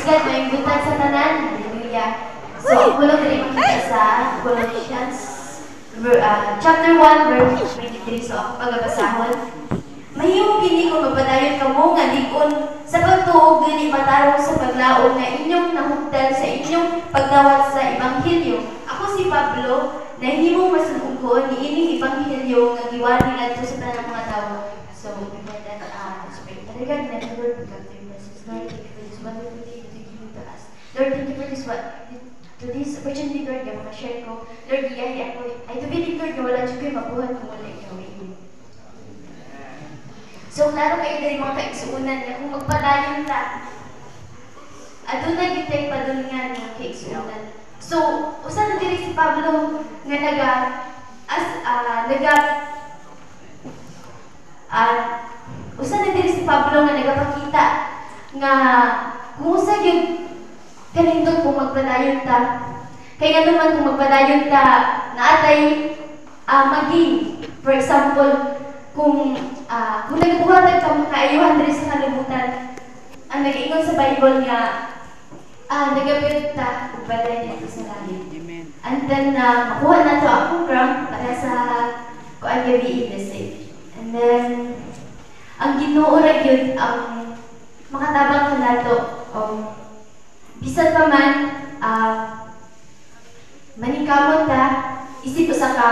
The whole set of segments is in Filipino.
God, may butan sa tanan. Hallelujah. So, ang kulong rin makita sa Colossians chapter 1, verse 23. So, ako pagabasahon. Mahimo kini kung mapadayon ka mo nga ligon sa pagtuog dili matarong sa paglaom na inyong nahugdan sa inyong pagdawat sa Ebanghelyo. Ako si Pablo, nahimong masunugkon niining Ebanghelyo nga giwali ngadto sa tanang mga tawo. So, talagang Lord, we come to your presence. Lord, thank you for this wonderful day that you give to us. Lord, thank you for this opportunity, Lord, nga makashare ko. Lord, iyahi ako. I do believe, Lord, na wala dyan kayo mabuhat kung wala ikaw. So, klaro kayo dahil mga kaigsuunan na kung magpadayon ta, aduna gitay padulungan ng kaigsuunan. So, usa na diri si Pablo nga usa na diri si Pablo nga nagapakita nga kung usa gyud kanindot kung magpadayon ta. Kay nga naman kung magpadayon ta naatay maging, for example, kung nagbuhatag ka makaayuhan diri sa kalibutan, ang nag-ingon sa Bible nga nagapit ta ug balay dito sa langit. Amen. And then makuha na to akong grant para sa kuan gabi in and then ang Ginoo ra gyud ang makatabang kanato bisan pa man maningkamot ta isip usa ka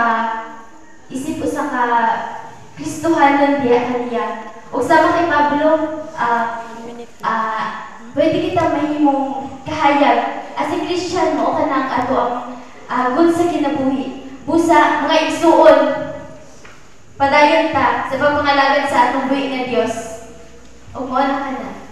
Kristohanon diya kaniya. O sama kay Pablo, pwede kita mahimong kahayag. As a Christian mo, ka nang ato ang good sa kinabuhi. Busa, mga igsuon, padayon ta sa pagpangalagad sa atong buhi nga Diyos. O mo na ka na.